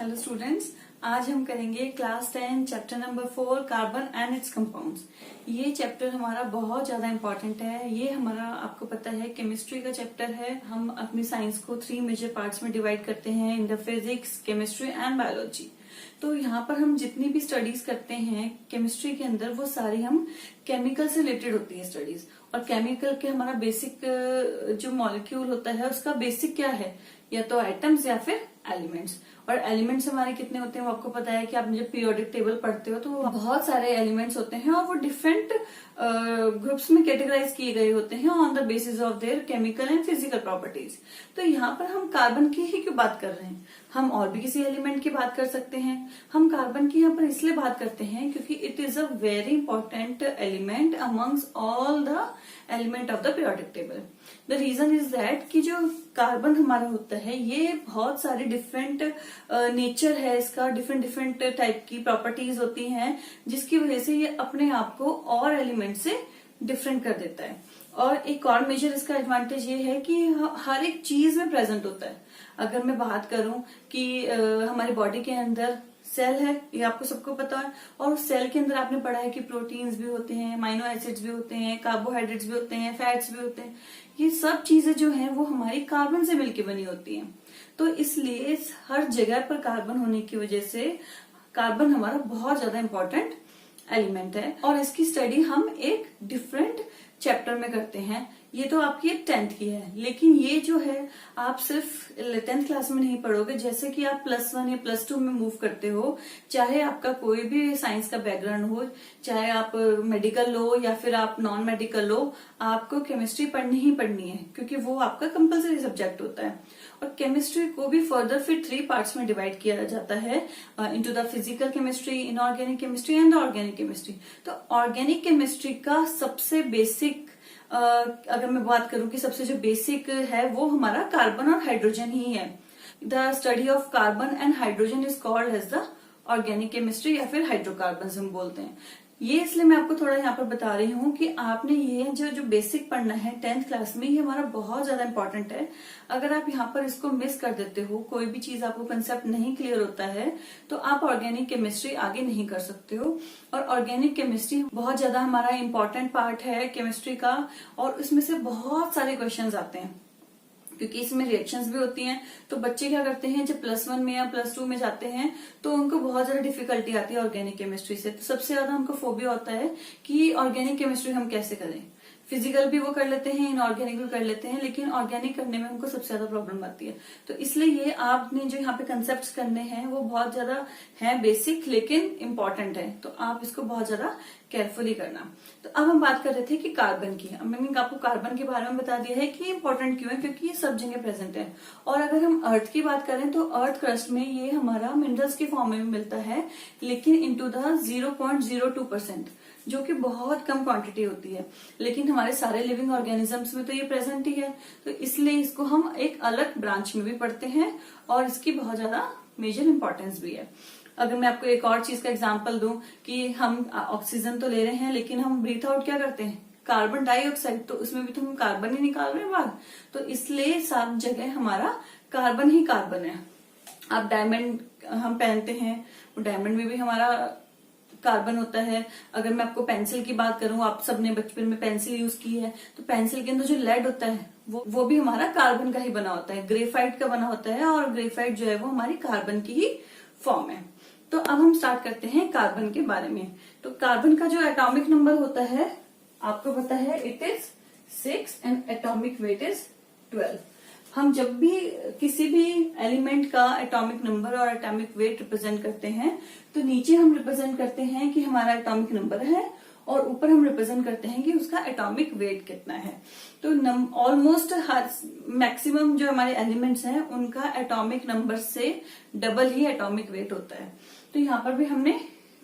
Hello students, आज हम करेंगे class 10 chapter number 4 carbon and it's compounds. ये चैप्टर हमारा बहुत ज्यादा इम्पोर्टेंट है। ये हमारा आपको पता है केमिस्ट्री का चैप्टर है। हम अपनी साइंस को 3 मेजर पार्ट्स में डिवाइड करते हैं in the physics, chemistry and biology. तो यहाँ पर हम जितनी भी स्टडीज करते हैं केमिस्ट्री के अंदर वो सारी हम केमिकल से रिलेटेड होती है स्टडीज। और केमिकल के हमारा बेसिक जो मॉलिक्यूल होता है उसका बेसिक क्या है, या तो एटम्स या फिर एलिमेंट्स। और एलिमेंट्स हमारे कितने होते हैं वो आपको पता है कि आप जब पीरियोडिक टेबल पढ़ते हो तो बहुत सारे एलिमेंट्स होते हैं और वो डिफरेंट ग्रुप्स में कैटेगराइज किए गए होते हैं on the basis of their chemical and physical properties. तो यहाँ पर हम कार्बन की ही क्यों बात कर रहे हैं, हम और भी किसी एलिमेंट की बात कर सकते हैं। हम कार्बन की यहाँ पर इसलिए बात करते हैं क्योंकि it is a very important element amongst all the element of the periodic table. The reason is that कि जो कार्बन हमारा होता है ये बहुत सारे डिफरेंट नेचर है, इसका डिफरेंट टाइप की प्रॉपर्टीज होती हैं जिसकी वजह से ये अपने आप को और एलिमेंट से डिफरेंट कर देता है। और एक और मेजर इसका एडवांटेज ये है कि हर एक चीज में प्रेजेंट होता है। अगर मैं बात करूं कि हमारी बॉडी के अंदर सेल है, ये आपको सबको पता है, और उस सेल के अंदर आपने पढ़ा है कि प्रोटीन्स भी होते हैं, अमीनो एसिड्स भी होते हैं, कार्बोहाइड्रेट्स भी होते हैं, फैट्स भी होते हैं। ये सब चीजें जो हैं वो हमारी कार्बन से मिलकर बनी होती हैं। तो इसलिए हर जगह पर कार्बन होने की वजह से कार्बन हमारा बहुत ज्यादा इंपॉर्टेंट एलिमेंट है। और इसकी स्टडी हम एक डिफरेंट चैप्टर में करते हैं। ये तो आपकी 10th की है, लेकिन ये जो है आप सिर्फ 10th क्लास में नहीं पढ़ोगे। जैसे कि आप +1 या +2 में मूव करते हो, चाहे आपका कोई भी साइंस का बैकग्राउंड हो, चाहे आप मेडिकल लो या फिर आप नॉन मेडिकल लो, आपको केमिस्ट्री पढ़नी ही पढ़नी है क्योंकि वो आपका कंपलसरी सब्जेक्ट होता है। और केमिस्ट्री को भी फर्दर फिर 3 पार्ट्स में डिवाइड किया जाता है into the physical chemistry, inorganic chemistry and the organic chemistry. तो ऑर्गेनिक केमिस्ट्री का सबसे बेसिक अगर मैं बात करूं कि सबसे जो बेसिक है वो हमारा कार्बन और हाइड्रोजन ही है। The study of carbon and hydrogen is called as the organic chemistry या फिर हाइड्रोकार्बन हम बोलते हैं। ये इसलिए मैं आपको थोड़ा यहाँ पर बता रही हूँ कि आपने ये जो बेसिक पढ़ना है 10th क्लास में, ये हमारा बहुत ज्यादा इंपॉर्टेंट है। अगर आप यहाँ पर इसको मिस कर देते हो, कोई भी चीज आपको कंसेप्ट नहीं क्लियर होता है, तो आप ऑर्गेनिक केमिस्ट्री आगे नहीं कर सकते हो। और ऑर्गेनिक केमिस्ट्री बहुत ज्यादा हमारा इंपॉर्टेंट पार्ट है केमिस्ट्री का, और इसमें से बहुत सारे क्वेश्चन आते हैं क्योंकि इसमें रिएक्शंस भी होती हैं। तो बच्चे क्या करते हैं, जब +1 में या +2 में जाते हैं तो उनको बहुत ज्यादा डिफिकल्टी आती है ऑर्गेनिक केमिस्ट्री से। तो सबसे ज्यादा उनको फोबिया होता है कि ऑर्गेनिक केमिस्ट्री हम कैसे करें। फिजिकल भी वो कर लेते हैं, इनऑर्गेनिक भी कर लेते हैं, लेकिन ऑर्गेनिक करने में उनको सबसे ज्यादा प्रॉब्लम आती है। तो इसलिए ये आपने जो यहाँ पे कंसेप्ट करने हैं वो बहुत ज्यादा है बेसिक, लेकिन इम्पोर्टेंट है। तो आप इसको बहुत ज्यादा केयरफुली करना। तो अब हम बात कर रहे थे कि कार्बन की। अब मैंने आपको कार्बन के बारे में बता दिया है कि इंपॉर्टेंट क्यों है, क्योंकि ये सब जगह प्रेजेंट है। और अगर हम अर्थ की बात करें तो अर्थ क्रस्ट में ये हमारा मिनरल्स के फॉर्म में मिलता है, लेकिन इनटू द 0.02%, जो कि बहुत कम क्वांटिटी होती है। लेकिन हमारे सारे लिविंग ऑर्गेनिजम्स में तो ये प्रेजेंट ही है। तो इसलिए इसको हम एक अलग ब्रांच में भी पढ़ते हैं और इसकी बहुत ज्यादा मेजर इंपॉर्टेंस भी है। अगर मैं आपको एक और चीज का एग्जांपल दूं कि हम ऑक्सीजन तो ले रहे हैं, लेकिन हम ब्रीथ आउट क्या करते हैं, कार्बन डाइऑक्साइड, तो उसमें भी तो हम कार्बन ही निकाल रहे हैं बाहर। तो इसलिए सब जगह हमारा कार्बन ही कार्बन है। आप डायमंड हम पहनते हैं, वो डायमंड में भी हमारा कार्बन होता है। अगर मैं आपको पेंसिल की बात करूं, आप सबने बचपन में पेंसिल यूज की है, तो पेंसिल के अंदर जो लेड होता है वो भी हमारा कार्बन का ही बना होता है, ग्रेफाइट का बना होता है। और ग्रेफाइट जो है वो हमारी कार्बन की ही फॉर्म है। तो अब हम स्टार्ट करते हैं कार्बन के बारे में। तो कार्बन का जो एटॉमिक नंबर होता है आपको पता है, it is 6 and atomic weight is 12। हम जब भी किसी भी एलिमेंट का एटॉमिक नंबर और एटॉमिक वेट रिप्रेजेंट करते हैं तो नीचे हम रिप्रेजेंट करते हैं कि हमारा एटॉमिक नंबर है और ऊपर हम रिप्रेजेंट करते हैं कि उसका एटॉमिक वेट कितना है। तो ऑलमोस्ट हर मैक्सिमम जो हमारे एलिमेंट्स हैं उनका एटॉमिक नंबर से डबल ही एटॉमिक वेट होता है। तो यहाँ पर भी हमने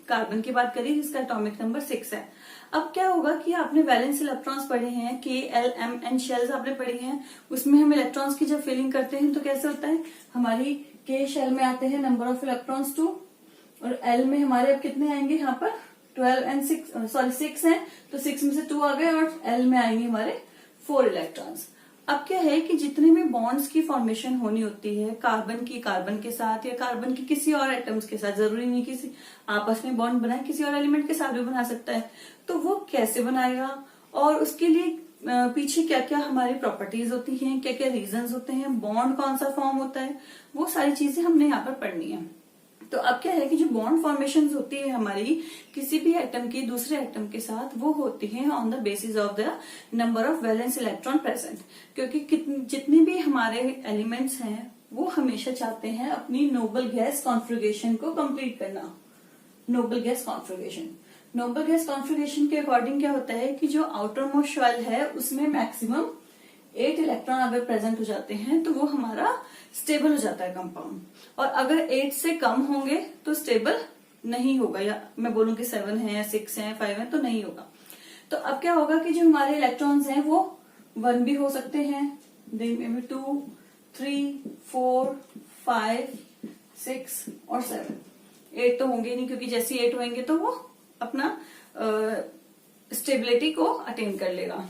कार्बन की बात करी जिसका एटॉमिक नंबर 6 है। अब क्या होगा कि आपने वैलेंस इलेक्ट्रॉन्स पढ़े हैं, K, L, M, N shells आपने पढ़ी हैं, उसमें हम इलेक्ट्रॉन्स की जब फिलिंग करते हैं तो कैसे होता है, हमारी K शेल में आते हैं नंबर ऑफ इलेक्ट्रॉन्स 2, और L में हमारे अब कितने आएंगे, यहाँ पर 12 एंड 6 है, तो 6 में से 2 आ गए और L में आएंगे हमारे 4 इलेक्ट्रॉन्स। अब क्या है कि जितने भी बॉन्ड्स की फॉर्मेशन होनी होती है कार्बन की कार्बन के साथ या कार्बन की किसी और एटम्स के साथ, जरूरी नहीं किसी आपस में बॉन्ड बनाए, किसी और एलिमेंट के साथ भी बना सकता है, तो वो कैसे बनाएगा और उसके लिए पीछे क्या क्या हमारी प्रॉपर्टीज होती हैं, क्या क्या रीजंस होते हैं, बॉन्ड कौन सा फॉर्म होता है, वो सारी चीजें हमने यहाँ पर पढ़नी है। तो अब क्या है कि जो बॉन्ड फॉर्मेशन होती है हमारी किसी भी एटम की दूसरे एटम के साथ, वो होती है on the basis of the number of valence electron present. क्योंकि जितने भी हमारे एलिमेंट्स हैं वो हमेशा चाहते हैं अपनी नोबल गैस कॉन्फ़िगरेशन को कंप्लीट करना। नोबल गैस कॉन्फ़िगरेशन के अकॉर्डिंग क्या होता है कि जो आउटर मोस्ट शेल है उसमें मैक्सिमम 8 इलेक्ट्रॉन अगर प्रेजेंट हो जाते हैं तो वो हमारा स्टेबल हो जाता है कंपाउंड, और अगर 8 से कम होंगे तो स्टेबल नहीं होगा, या मैं बोलूं कि 7 है, 6 है, 5 है, तो नहीं होगा। तो अब क्या होगा कि जो हमारे इलेक्ट्रॉन्स हैं वो 1 भी हो सकते हैं, 2, 3, 4, 5, 6 और 7। 8 तो होंगे नहीं, क्योंकि जैसे 8 होंगे तो वो अपना स्टेबिलिटी को अटेन कर लेगा।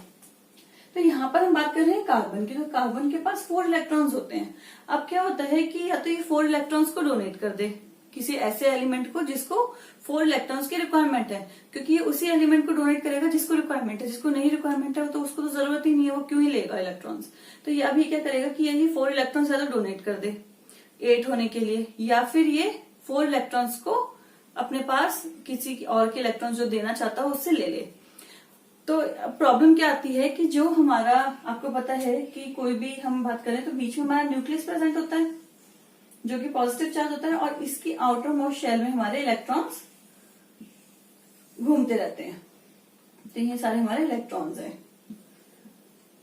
तो यहाँ पर हम बात कर रहे हैं कार्बन की, तो कार्बन के पास 4 इलेक्ट्रॉन्स होते हैं। अब क्या होता है कि या तो ये 4 इलेक्ट्रॉन्स को डोनेट कर दे किसी ऐसे एलिमेंट को जिसको 4 इलेक्ट्रॉन्स की रिक्वायरमेंट है, क्योंकि ये उसी एलिमेंट को डोनेट करेगा जिसको रिक्वायरमेंट है, जिसको नहीं रिक्वायरमेंट है तो उसको तो जरूरत ही नहीं है, वो क्यों ही लेगा इलेक्ट्रॉन्स। तो ये अभी क्या करेगा कि यही 4 इलेक्ट्रॉन्स ज्यादा डोनेट कर दे 8 होने के लिए, या फिर ये 4 इलेक्ट्रॉन्स को अपने पास किसी और के इलेक्ट्रॉन्स जो देना चाहता है उससे ले ले। तो प्रॉब्लम क्या आती है कि जो हमारा, आपको पता है कि कोई भी हम बात करें तो बीच में हमारा न्यूक्लियस प्रेजेंट होता है जो कि पॉजिटिव चार्ज होता है, और इसकी आउटर मोस्ट शेल में हमारे इलेक्ट्रॉन्स घूमते रहते हैं। तो ये सारे हमारे इलेक्ट्रॉन्स हैं।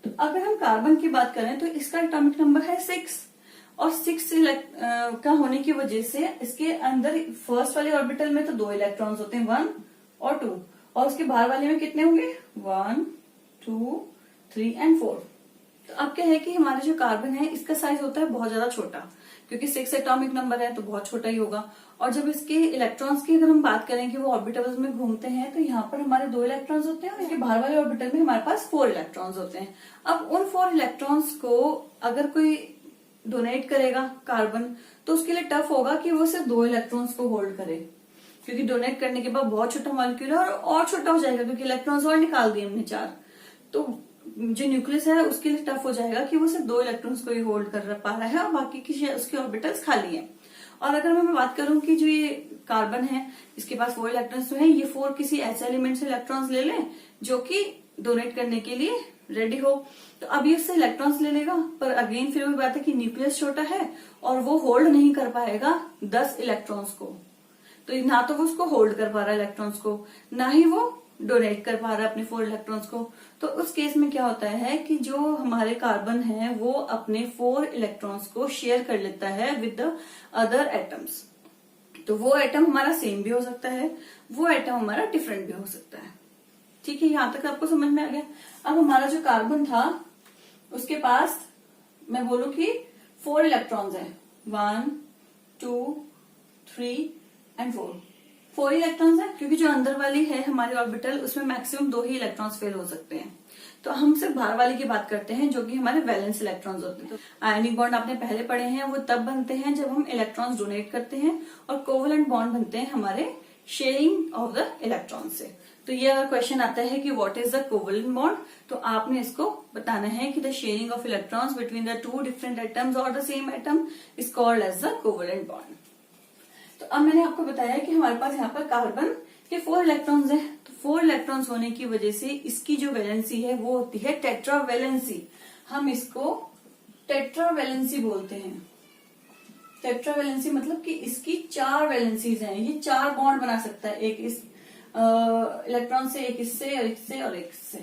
तो अगर हम कार्बन की बात करें तो इसका एटॉमिक नंबर है 6, और 6 का होने की वजह से इसके अंदर फर्स्ट वाले ऑर्बिटल में तो 2 इलेक्ट्रॉन्स होते हैं, 1 और 2, और उसके बाहर वाले में कितने होंगे, 1, 2, 3 एंड 4। तो अब क्या है कि हमारे जो कार्बन है इसका साइज होता है बहुत ज्यादा छोटा, क्योंकि 6 एटॉमिक नंबर है तो बहुत छोटा ही होगा। और जब इसके इलेक्ट्रॉन्स की अगर हम बात करें कि वो ऑर्बिटल्स में घूमते हैं, तो यहाँ पर हमारे 2 इलेक्ट्रॉन्स होते हैं और इसके बाहर वाले ऑर्बिटल में हमारे पास 4 इलेक्ट्रॉन्स होते हैं। अब उन 4 इलेक्ट्रॉन्स को अगर कोई डोनेट करेगा कार्बन, तो उसके लिए टफ होगा कि वो सिर्फ 2 इलेक्ट्रॉन्स को होल्ड करे, क्योंकि डोनेट करने के बाद बहुत छोटा मॉलिक्यूल है और छोटा हो जाएगा, क्योंकि इलेक्ट्रॉन्स और निकाल दिए हमने 4। तो जो न्यूक्लियस है उसके लिए टफ हो जाएगा कि वो सिर्फ 2 इलेक्ट्रॉन्स को ही होल्ड कर पा रहा है और बाकी की उसके ऑर्बिटल्स खाली हैं। और अगर मैं बात करूं कि जो ये कार्बन है इसके पास 4 इलेक्ट्रॉन्स तो है, ये 4 किसी ऐसे एलिमेंट से इलेक्ट्रॉन्स ले लें जो कि डोनेट करने के लिए रेडी हो, तो अब ये उससे इलेक्ट्रॉन्स ले लेगा, पर अगेन फिर वही बात है कि न्यूक्लियस छोटा है और वो होल्ड नहीं कर पाएगा 10 इलेक्ट्रॉन्स को। तो ना तो वो उसको होल्ड कर पा रहा है इलेक्ट्रॉन्स को, ना ही वो डोनेट कर पा रहा है अपने 4 इलेक्ट्रॉन्स को। तो उस केस में क्या होता है कि जो हमारे कार्बन है वो अपने 4 इलेक्ट्रॉन्स को शेयर कर लेता है विद द अदर एटम्स। तो वो एटम हमारा सेम भी हो सकता है, वो एटम हमारा डिफरेंट भी हो सकता है। ठीक है, यहां तक आपको समझ में आ गया। अब हमारा जो कार्बन था उसके पास मैं बोलूं कि 4 इलेक्ट्रॉन्स है, 1, 2, 3 एंड 4 इलेक्ट्रॉन्स है, क्योंकि जो अंदर वाली है हमारी ऑर्बिटल उसमें मैक्सिमम 2 ही इलेक्ट्रॉन्स फेल हो सकते हैं। तो हम सिर्फ बाहर वाली की बात करते हैं जो कि हमारे वैलेंस इलेक्ट्रॉन्स होते हैं। तो आयनिक बॉन्ड आपने पहले पढ़े हैं, वो तब बनते हैं जब हम इलेक्ट्रॉन्स डोनेट करते हैं, और कोवेलेंट बॉन्ड बनते हैं हमारे शेयरिंग ऑफ द इलेक्ट्रॉन से। तो ये अगर क्वेश्चन आता है कि what is the covalent bond, तो आपने इसको बताना है कि the sharing of electrons between the 2 different atoms और the same atom is called as the covalent bond. तो अब मैंने आपको बताया कि हमारे पास यहाँ पर कार्बन के 4 इलेक्ट्रॉन्स हैं, तो 4 इलेक्ट्रॉन्स होने की वजह से इसकी जो वैलेंसी है वो होती है टेट्रावैलेंसी। हम इसको टेट्रावैलेंसी बोलते हैं। टेट्रावैलेंसी मतलब कि इसकी 4 वैलेंसीज हैं, ये 4 बॉन्ड बना सकता है, एक इस इलेक्ट्रॉन से, एक इससे और इससे और एक इससे।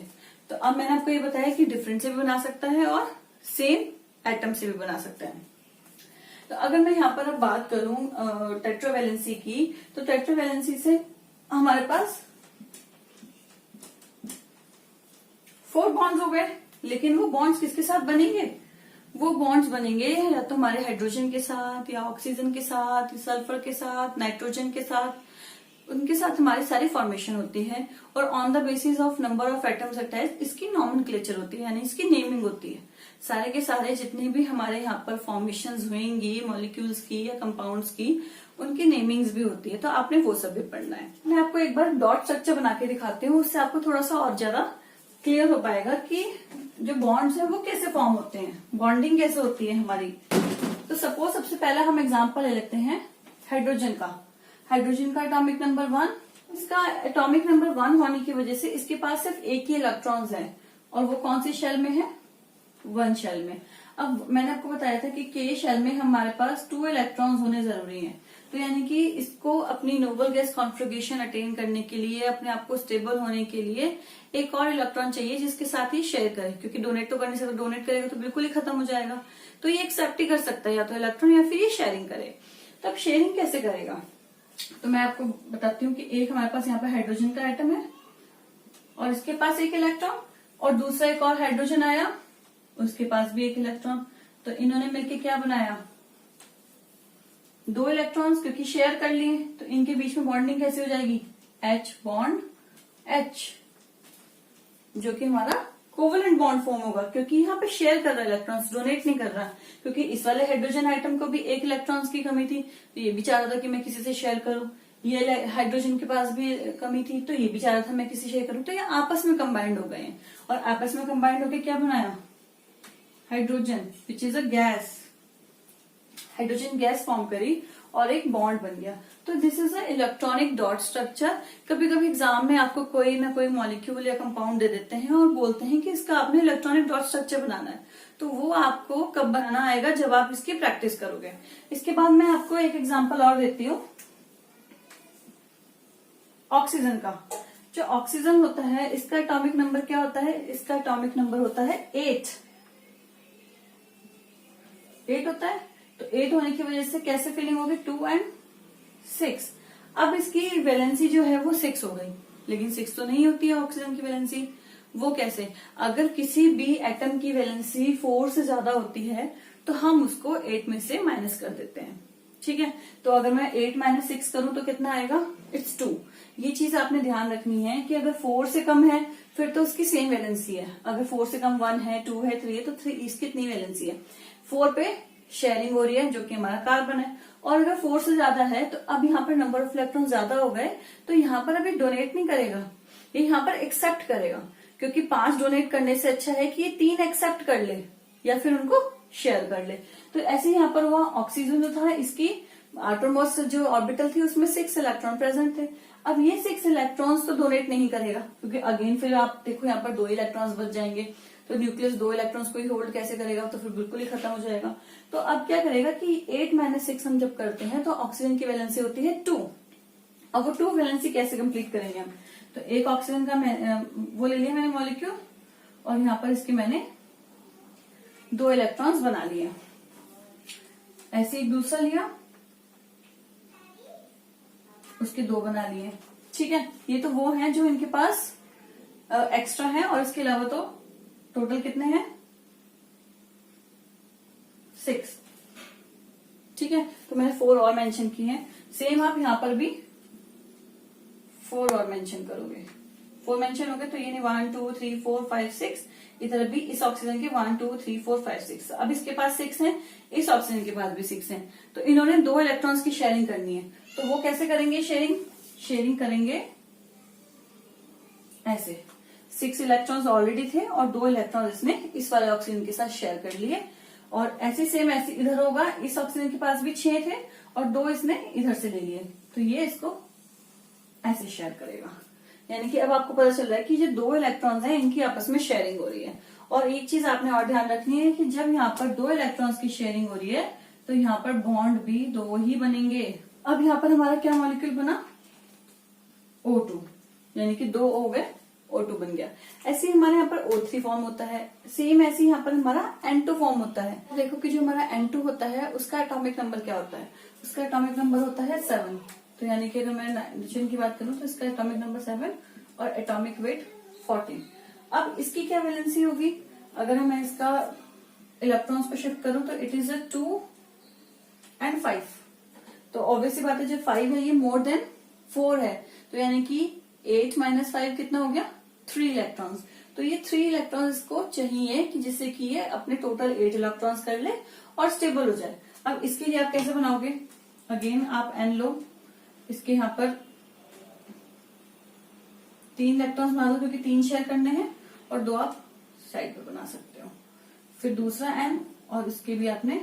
तो अब मैंने आपको ये बताया कि डिफरेंट से भी बना सकता है और सेम एटम से भी बना सकता है। तो अगर मैं यहाँ पर अब बात करूं टेट्रावैलेंसी की, तो टेट्रावैलेंसी से हमारे पास 4 बॉन्ड्स हो गए, लेकिन वो बॉन्ड्स किसके साथ बनेंगे, वो बॉन्ड्स बनेंगे या तो हमारे हाइड्रोजन के साथ, या ऑक्सीजन के साथ, या सल्फर के साथ, नाइट्रोजन के साथ। उनके साथ हमारी सारी फॉर्मेशन होती है और on the basis of number of atoms attach इसकी नॉमेनक्लेचर होती है, यानी इसकी नेमिंग होती है। सारे के सारे जितने भी हमारे यहाँ पर फॉर्मेशंस हुएंगी मॉलिक्यूल्स की या कंपाउंड्स की, उनकी नेमिंग्स भी होती है, तो आपने वो सब भी पढ़ना है। मैं आपको एक बार डॉट स्ट्रक्चर बना के दिखाती हूँ, उससे आपको थोड़ा सा और ज्यादा क्लियर हो पाएगा कि जो बॉन्ड्स हैं वो कैसे फॉर्म होते हैं, बॉन्डिंग कैसे होती है हमारी। तो सपोज सबसे पहला हम एग्जांपल ले लेते हैं हाइड्रोजन का। हाइड्रोजन का एटॉमिक नंबर 1, इसका एटॉमिक नंबर 1 होने की वजह से इसके पास सिर्फ एक ही इलेक्ट्रॉन्स है, और वो कौन सी शेल में है, 1 शेल में। अब मैंने आपको बताया था कि K शेल में हमारे पास 2 इलेक्ट्रॉन्स होने जरूरी हैं, तो यानी कि इसको अपनी नोबल गैस कॉन्फ़िगरेशन अटेन करने के लिए, अपने आप को स्टेबल होने के लिए एक और इलेक्ट्रॉन चाहिए जिसके साथ ही शेयर करे, क्योंकि डोनेट तो करने से, तो डोनेट करेगा तो बिल्कुल ही खत्म हो जाएगा। तो ये एक्सेप्ट ही कर सकता है या तो इलेक्ट्रॉन या फिर ये शेयरिंग करे। तो अब शेयरिंग कैसे करेगा, तो मैं आपको बताती हूँ कि एक हमारे पास यहाँ पे हाइड्रोजन का एटम है और इसके पास एक इलेक्ट्रॉन, और दूसरा एक और हाइड्रोजन आया, उसके पास भी एक इलेक्ट्रॉन। तो इन्होंने मिलकर क्या बनाया, 2 इलेक्ट्रॉन्स, क्योंकि शेयर कर लिए तो इनके बीच में बॉन्डिंग कैसे हो जाएगी, H बॉन्ड H, जो कि हमारा कोवेलेंट बॉन्ड फॉर्म होगा, क्योंकि यहाँ पे शेयर कर रहा है इलेक्ट्रॉन्स, डोनेट नहीं कर रहा। क्योंकि इस वाले हाइड्रोजन आइटम को भी एक इलेक्ट्रॉन्स की कमी थी, तो ये भी चाह रहा था कि मैं किसी से शेयर करूं। ये हाइड्रोजन के पास भी कमी थी, तो ये भी चाह रहा था मैं किसी शेयर करूं। तो ये आपस में कंबाइंड हो गए हैं, और आपस में कंबाइंड होकर क्या बनाया, hydrogen which is a gas, hydrogen gas form करी और एक बॉन्ड बन गया। तो this is a electronic dot structure. कभी कभी एग्जाम में आपको कोई ना कोई मॉलिक्यूल या कंपाउंड दे देते हैं और बोलते हैं कि इसका आपने इलेक्ट्रॉनिक डॉट स्ट्रक्चर बनाना है, तो वो आपको कब बनाना आएगा, जब आप इसकी प्रैक्टिस करोगे। इसके बाद मैं आपको एक एग्जाम्पल और देती हूँ ऑक्सीजन का। जो ऑक्सीजन होता है इसका एटॉमिक नंबर क्या होता है, इसका एटॉमिक नंबर होता है 8 होता है। तो 8 होने की वजह से कैसे फिलिंग होगी, 2 और 6। अब इसकी वैलेंसी जो है वो 6 हो गई, लेकिन 6 तो नहीं होती है ऑक्सीजन की वैलेंसी। वो कैसे, अगर किसी भी एटम की वैलेंसी 4 से ज्यादा होती है तो हम उसको 8 में से माइनस कर देते हैं, ठीक है। तो अगर मैं 8 - 6 करूं तो कितना आएगा, इट्स 2। ये चीज आपने ध्यान रखनी है कि अगर 4 से कम है फिर तो उसकी सेम वैलेंसी है। अगर 4 से कम 1 है, 2 है, 3 है, तो 3 इसकी कितनी वैलेंसी है, 4 पे शेयरिंग हो रही है, जो कि हमारा कार्बन है। और अगर 4 से ज्यादा है तो अब यहाँ पर नंबर ऑफ इलेक्ट्रॉन ज्यादा हो गए, तो यहाँ पर अभी डोनेट नहीं करेगा, ये यहाँ पर एक्सेप्ट करेगा, क्योंकि 5 डोनेट करने से अच्छा है कि ये 3 एक्सेप्ट कर ले या फिर उनको शेयर कर ले। तो ऐसे यहाँ पर हुआ, ऑक्सीजन जो था इसकी आटोमोस्ट जो ऑर्बिटल थी उसमें 6 इलेक्ट्रॉन प्रेजेंट थे। अब ये 6 इलेक्ट्रॉन्स तो डोनेट नहीं करेगा, क्योंकि अगेन फिर आप देखो यहाँ पर 2 इलेक्ट्रॉन्स बच जाएंगे, तो न्यूक्लियस 2 इलेक्ट्रॉन्स को ही होल्ड कैसे करेगा, तो फिर बिल्कुल ही खत्म हो जाएगा। तो अब क्या करेगा कि 8 - 6 हम जब करते हैं तो ऑक्सीजन की वैलेंसी होती है 2। अब वो 2 वैलेंसी कैसे कंप्लीट करेंगे हम, तो एक ऑक्सीजन का वो ले लिया मैंने मॉलिक्यूल, और यहाँ पर इसके मैंने 2 इलेक्ट्रॉन्स बना लिए। ऐसे एक दूसरा लिया, उसके 2 बना लिए, ठीक है। ये तो वो हैं जो इनके पास एक्स्ट्रा है, और इसके अलावा तो टोटल कितने हैं, 6, ठीक है। तो मैंने 4 और मेंशन किए हैं। सेम आप यहां पर भी 4 और मेंशन करोगे, 4 मेंशन हो गए, तो ये नहीं 1 2 3 4 5 6, इधर भी इस ऑक्सीजन के 1 2 3 4 5 6। अब इसके पास 6 हैं, इस ऑक्सीजन के पास भी 6 हैं, तो इन्होंने 2 इलेक्ट्रॉन्स की शेयरिंग करनी है। तो वो कैसे करेंगे शेयरिंग करेंगे ऐसे, 6 इलेक्ट्रॉन्स ऑलरेडी थे और 2 इलेक्ट्रॉन इसने इस वाले ऑक्सीजन के साथ शेयर कर लिए, और ऐसे सेम ऐसे इधर होगा, इस ऑक्सीजन के पास भी 6 थे और 2 इसने इधर से ले लिए, तो ये इसको ऐसे शेयर करेगा। यानी कि अब आपको पता चल रहा है कि जो 2 इलेक्ट्रॉन्स हैं इनकी आपस में शेयरिंग हो रही है। और एक चीज आपने और ध्यान रखनी है कि जब यहाँ पर 2 इलेक्ट्रॉन्स की शेयरिंग हो रही है तो यहाँ पर बॉन्ड भी 2 ही बनेंगे। अब यहाँ पर हमारा क्या मॉलिक्यूल बना, O2, यानी कि 2 हो गए, O2 बन गया। ऐसे ही हमारे यहाँ पर O3 फॉर्म होता है, सेम ऐसे यहाँ पर हमारा N2 फॉर्म होता है। देखो कि जो हमारा N2 होता है उसका एटॉमिक नंबर क्या होता है, उसका एटॉमिक नंबर होता है 7। तो यानी कि अगर मैं नाइट्रोजन की बात करूं तो इसका एटॉमिक नंबर 7 और एटॉमिक वेट 14। अब इसकी क्या वैलेंसी होगी, अगर मैं इसका इलेक्ट्रॉन्स को शिफ्ट करूं तो इट इज अ 2 और 5। तो ऑब्वियसली बात है जो 5 है ये मोर देन 4 है, तो यानी कि 8 माइनस 5 कितना हो गया, 3 इलेक्ट्रॉन्स। तो ये 3 इलेक्ट्रॉन्स को चाहिए कि जिससे कि ये अपने टोटल 8 इलेक्ट्रॉन्स कर ले और स्टेबल हो जाए। अब इसके लिए आप कैसे बनाओगे, अगेन आप n लो, इसके यहाँ पर 3 इलेक्ट्रॉन्स बना दो क्योंकि 3 शेयर करने हैं, और 2 आप साइड पे बना सकते हो। फिर दूसरा n, और इसके भी आपने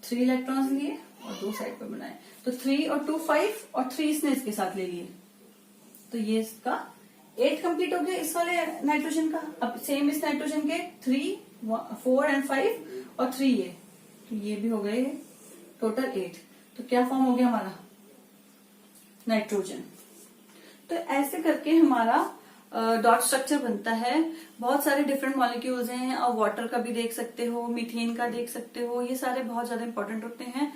3 इलेक्ट्रॉन्स लिए और 2 साइड पे बनाए। तो 3 और 2 5 और 3 इसने इसके साथ ले लिए, तो ये इसका 8 कंप्लीट हो गया इस वाले नाइट्रोजन का। अब सेम इस नाइट्रोजन के 3, 4 एंड 5 और 3 ये, तो ये भी हो गए टोटल 8। तो क्या फॉर्म हो गया हमारा, नाइट्रोजन। तो ऐसे करके हमारा डॉट स्ट्रक्चर बनता है। बहुत सारे डिफरेंट मॉलिक्यूल्स हैं, और वाटर का भी देख सकते हो, मीथेन का देख सकते हो, ये सारे बहुत ज्यादा इंपॉर्टेंट होते हैं,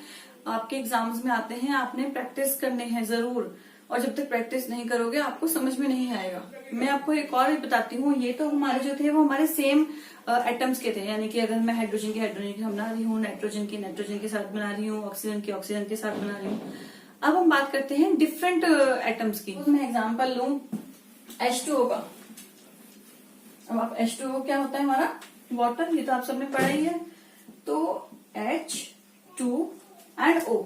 आपके एग्जाम्स में आते हैं। आपने प्रैक्टिस करने हैं जरूर, और जब तक प्रैक्टिस नहीं करोगे आपको समझ में नहीं आएगा। मैं आपको एक और बताती हूँ, ये तो हमारे जो थे वो हमारे सेम एटम्स के थे, यानी कि अगर मैं हाइड्रोजन की बना रही हूँ, नाइट्रोजन की नाइट्रोजन के साथ बना रही हूँ, ऑक्सीजन की ऑक्सीजन के साथ बना रही हूँ। अब हम बात करते हैं डिफरेंट एटम्स की। तो मैं एग्जाम्पल लूं H2O का। अब आप H2O क्या होता है हमारा, वाटर, ये तो आप सबने पढ़ा ही है। तो H2 एंड O,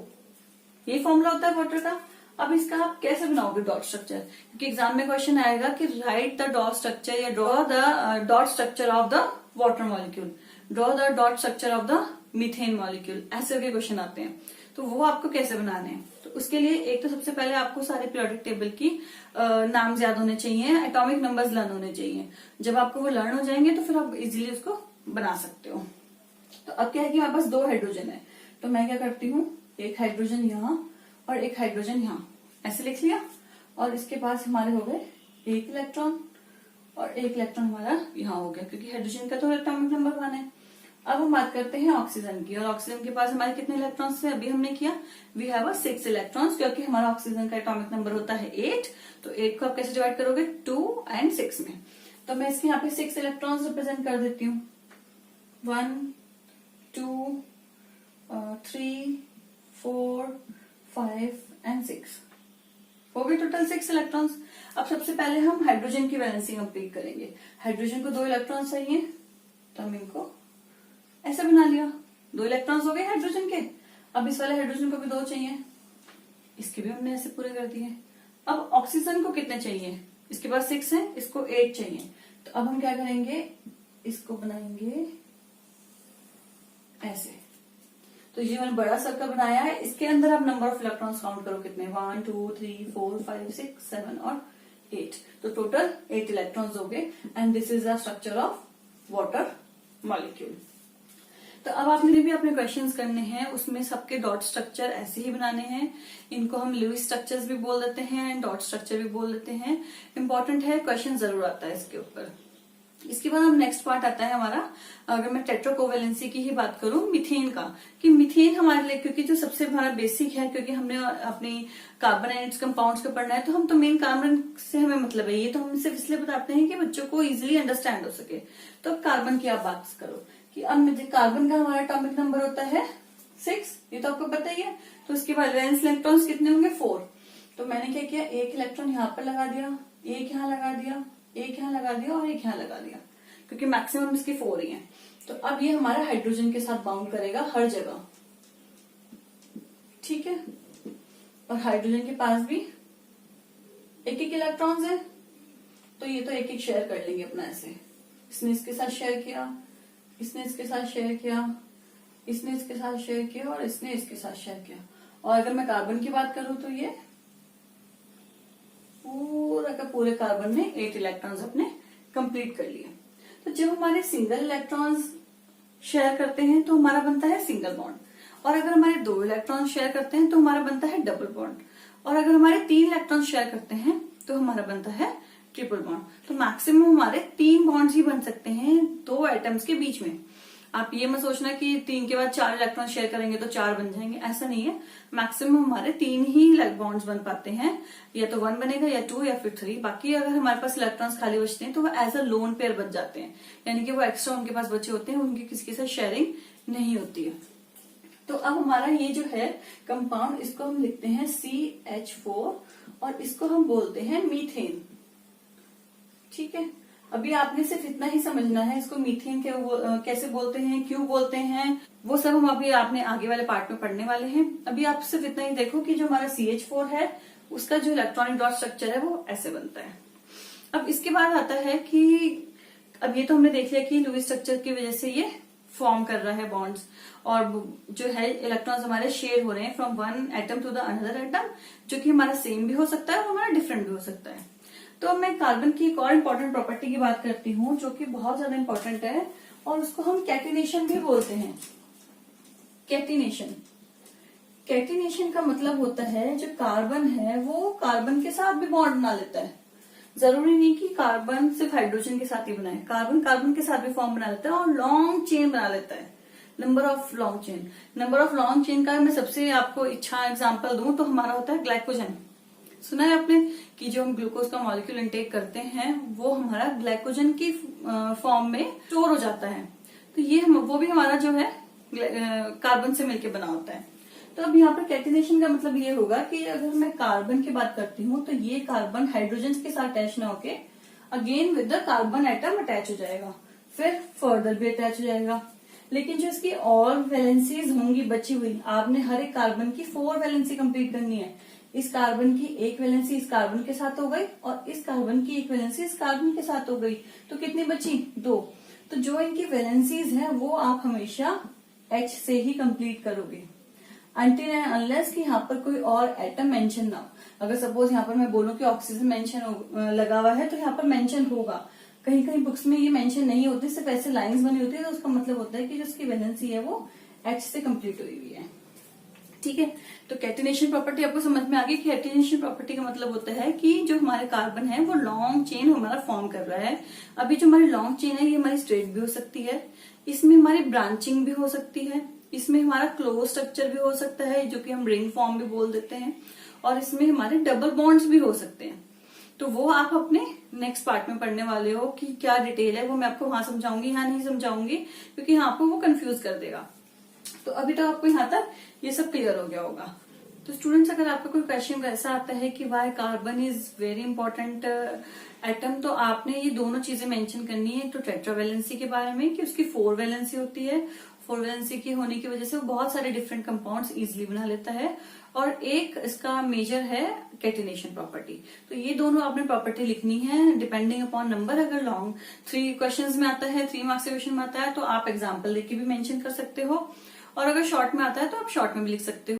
ये फॉर्मूला होता है वाटर का। अब इसका आप कैसे बनाओगे डॉट स्ट्रक्चर, क्योंकि एग्जाम में क्वेश्चन आएगा कि राइट द डॉट स्ट्रक्चर या draw the dot structure of the water molecule, draw the dot structure of the methane molecule, ऐसे के क्वेश्चन आते हैं। तो वो आपको कैसे बनाने हैं, तो उसके लिए एक तो सबसे पहले आपको सारे पीरियोडिक टेबल की नाम याद होने चाहिए, एटॉमिक नंबर्स लर्न होने चाहिए। जब आपको वो लर्न हो जाएंगे तो फिर आप इजीली उसको बना सकते हो। तो अब क्या है कि हमारे पास 2 हाइड्रोजन है, तो मैं क्या करती हूँ, एक हाइड्रोजन यहाँ और एक हाइड्रोजन यहाँ, ऐसे लिख लिया। और इसके पास हमारे हो गए 1 इलेक्ट्रॉन और 1 इलेक्ट्रॉन हमारा यहाँ हो गया, क्योंकि हाइड्रोजन का तो एटॉमिक नंबर 1 है। अब हम बात करते हैं ऑक्सीजन की, और ऑक्सीजन के पास हमारे कितने इलेक्ट्रॉन्स थे, अभी हमने किया, वी हैव 6 इलेक्ट्रॉन्स, क्योंकि हमारा ऑक्सीजन का एटॉमिक नंबर होता है 8। तो 8 को आप कैसे डिवाइड करोगे, 2 एंड 6 में। तो मैं इसके यहाँ पे 6 इलेक्ट्रॉन्स रिप्रेजेंट कर देती हूँ, 1 2 3 4 5 एंड 6 हो गए टोटल 6 इलेक्ट्रॉन्स। अब सबसे पहले हम हाइड्रोजन की वैलेंसी कंप्लीट करेंगे। हाइड्रोजन को 2 इलेक्ट्रॉन्स चाहिए, तो हम इनको ऐसे बना लिया, 2 इलेक्ट्रॉन्स हो गए हाइड्रोजन के। अब इस वाले हाइड्रोजन को भी 2 चाहिए, इसके भी हमने ऐसे पूरे कर दिए। अब ऑक्सीजन को कितने चाहिए, इसके पास 6 है, इसको 8 चाहिए। तो अब हम क्या करेंगे, इसको बनाएंगे ऐसे। तो ये मैंने बड़ा सर्कल बनाया है, इसके अंदर आप नंबर ऑफ इलेक्ट्रॉन्स काउंट करो कितने, 1 2 3 4 5 6 7 और 8। तो टोटल 8 इलेक्ट्रॉन्स हो गए, and this is the structure of water molecule. तो अब आपने भी अपने क्वेश्चंस करने हैं, उसमें सबके डॉट स्ट्रक्चर ऐसे ही बनाने हैं। इनको हम लुईस स्ट्रक्चर्स भी बोल देते हैं, डॉट स्ट्रक्चर भी बोल देते हैं। इंपॉर्टेंट है, क्वेश्चन जरूर आता है इसके ऊपर। इसके बाद हम नेक्स्ट पार्ट आता है हमारा, अगर मैं टेट्राकोवेलेंसी की ही बात करूं, मीथेन का, कि मीथेन हमारे लिए, क्योंकि जो सबसे हमारा बेसिक है, क्योंकि हमने अपनी कार्बन एंड इट्स कंपाउंड्स को पढ़ना है, तो हम तो मेन कार्बन से हमें मतलब है, ये तो हम सिर्फ इसलिए बताते हैं कि बच्चों को इजिली अंडरस्टैंड हो सके। तो कार्बन की आप बात करो कि अब मुझे कार्बन का हमारा एटॉमिक नंबर होता है 6, ये तो आपको पता ही है। तो उसके बाद वैलेंस इलेक्ट्रॉन्स कितने होंगे, 4। तो मैंने क्या किया, 1 इलेक्ट्रॉन यहाँ पर लगा दिया, 1 यहाँ लगा दिया, 1 यहाँ लगा दिया और 1 यहाँ लगा दिया, क्योंकि मैक्सिमम इसके 4 ही हैं। तो अब ये हमारा हाइड्रोजन के साथ बाउंड करेगा हर जगह, ठीक है। और हाइड्रोजन के पास भी 1-1 इलेक्ट्रॉन्स है, तो ये तो 1-1 शेयर कर लेंगे अपना ऐसे। इसने इसके साथ शेयर किया, इसने इसके साथ शेयर किया, इसने इसके साथ शेयर किया और इसने इसके साथ शेयर किया। और अगर मैं कार्बन की बात करूं तो ये पूरा का पूरे कार्बन ने 8 इलेक्ट्रॉन्स अपने कंप्लीट कर लिए। तो जब हमारे सिंगल इलेक्ट्रॉन्स शेयर करते हैं तो हमारा बनता है सिंगल बॉन्ड, और अगर हमारे 2 इलेक्ट्रॉन्स शेयर करते हैं तो हमारा बनता है डबल बॉन्ड, और अगर हमारे 3 इलेक्ट्रॉन्स शेयर करते हैं तो हमारा बनता है ट्रिपल बॉन्ड। तो मैक्सिमम हमारे 3 बॉन्ड्स ही बन सकते हैं 2 एटम्स के बीच में। आप ये मत सोचना कि 3 के बाद 4 इलेक्ट्रॉन शेयर करेंगे तो 4 बन जाएंगे, ऐसा नहीं है। मैक्सिमम हमारे 3 ही बॉन्ड्स बन पाते हैं, या तो 1 बनेगा या 2 या फिर 3। बाकी अगर हमारे पास इलेक्ट्रॉन्स खाली बचते हैं तो वो एज अ लोन पेयर बच जाते हैं, यानी कि वो एक्स्ट्रा उनके पास बचे होते हैं, उनकी किसी के साथ शेयरिंग नहीं होती है। तो अब हमारा ये जो है कंपाउंड, इसको हम लिखते हैं CH4 और इसको हम बोलते हैं मीथेन। ठीक है, अभी आपने सिर्फ इतना ही समझना है, इसको मीथेन कैसे बोलते हैं, क्यों बोलते हैं, वो सब हम अभी आपने आगे वाले पार्ट में पढ़ने वाले हैं। अभी आप सिर्फ इतना ही देखो कि जो हमारा CH4 है उसका जो इलेक्ट्रॉनिक डॉट स्ट्रक्चर है वो ऐसे बनता है। अब इसके बाद आता है कि अब ये तो हमने देख लिया कि लुईस स्ट्रक्चर की वजह से ये फॉर्म कर रहा है बॉन्ड्स, और जो है इलेक्ट्रॉन्स हमारे शेयर हो रहे हैं from one atom to the another atom, जो कि हमारा सेम भी हो सकता है और हमारा डिफरेंट भी हो सकता है। तो अब मैं कार्बन की एक और इम्पोर्टेंट प्रॉपर्टी की बात करती हूँ जो कि बहुत ज्यादा इम्पोर्टेंट है, और उसको हम कैटिनेशन भी बोलते हैं। कैटिनेशन, कैटिनेशन का मतलब होता है जो कार्बन है वो कार्बन के साथ भी बॉन्ड बना लेता है। जरूरी नहीं कि कार्बन सिर्फ हाइड्रोजन के साथ ही बनाए, कार्बन कार्बन के साथ भी फॉर्म बना लेता है और लॉन्ग चेन बना लेता है। Number of long chain, number of long chain का मैं सबसे आपको अच्छा एग्जांपल दूं तो हमारा होता है ग्लाइकोजन। सुना है आपने कि जो हम ग्लूकोज का मॉलिक्यूल इंटेक करते हैं वो हमारा ग्लाइकोजन की फॉर्म में स्टोर हो जाता है, तो ये वो भी हमारा जो है कार्बन से मिलकर बना होता है। तो अब यहाँ पर कैटिनेशन का मतलब ये होगा कि अगर मैं कार्बन की बात करती हूँ तो ये कार्बन हाइड्रोजन के साथ अटैच ना होके again with the carbon atom attach हो जाएगा, फिर फर्दर भी अटैच हो जाएगा। लेकिन जो इसकी और वैलेंसीज होंगी बची हुई, आपने हर एक कार्बन की 4 वैलेंसी कंप्लीट करनी है। इस कार्बन की एक वैलेंसी इस कार्बन के साथ हो गई और इस कार्बन की एक वैलेंसी इस कार्बन के साथ हो गई, तो कितनी बची? 2। तो जो इनकी वैलेंसीज है वो आप हमेशा H से ही कंप्लीट करोगे, अनटिल एंड अनलेस कि यहाँ पर कोई और एटम मेंशन ना हो। अगर सपोज यहाँ पर मैं बोलूं कि ऑक्सीजन मेंशन लगा हुआ है तो यहाँ पर मेंशन होगा, कहीं कहीं बुक्स में ये मेंशन नहीं होती, सिर्फ ऐसे लाइंस बनी होती है, तो उसका मतलब होता है कि जो उसकी वैलेंसी है वो H से कंप्लीट हुई हुई है। ठीक है, तो कैटिनेशन प्रॉपर्टी आपको समझ में आ गई। कैटिनेशन प्रॉपर्टी का मतलब होता है कि जो हमारे कार्बन है वो लॉन्ग चेन हमारा फॉर्म कर रहा है। अभी जो हमारी लॉन्ग चेन है ये हमारी स्ट्रेट भी हो सकती है, इसमें हमारी ब्रांचिंग भी हो सकती है, इसमें हमारा क्लोज स्ट्रक्चर भी हो सकता है जो कि हम रिंग फॉर्म भी बोल देते हैं, और इसमें हमारे डबल बॉन्ड्स भी हो सकते हैं। तो वो आप अपने नेक्स्ट पार्ट में पढ़ने वाले हो कि क्या डिटेल है, वो मैं आपको वहां समझाऊंगी, यहाँ नहीं समझाऊंगी क्योंकि यहाँ आपको वो कंफ्यूज कर देगा। तो अभी तो आपको यहाँ तक ये सब क्लियर हो गया होगा। तो स्टूडेंट्स, अगर आपका कोई क्वेश्चन ऐसा आता है कि why carbon is very important atom, तो आपने ये दोनों चीजें मेंशन करनी है। तो टेट्रावैलेंसी के बारे में कि उसकी 4 वैलेंसी होती है, 4 वैलेंसी की होने की वजह से वो बहुत सारे डिफरेंट कंपाउंड्स इजिली बना लेता है, और एक इसका मेजर है कैटिनेशन प्रॉपर्टी। तो ये दोनों आपने प्रॉपर्टी लिखनी है डिपेंडिंग अपॉन नंबर। अगर लॉन्ग 3 क्वेश्चंस में आता है, 3 मार्क्स के क्वेश्चन में आता है, तो आप एग्जाम्पल लेके भी मेंशन कर सकते हो, और अगर शॉर्ट में आता है तो आप शॉर्ट में भी लिख सकते हो।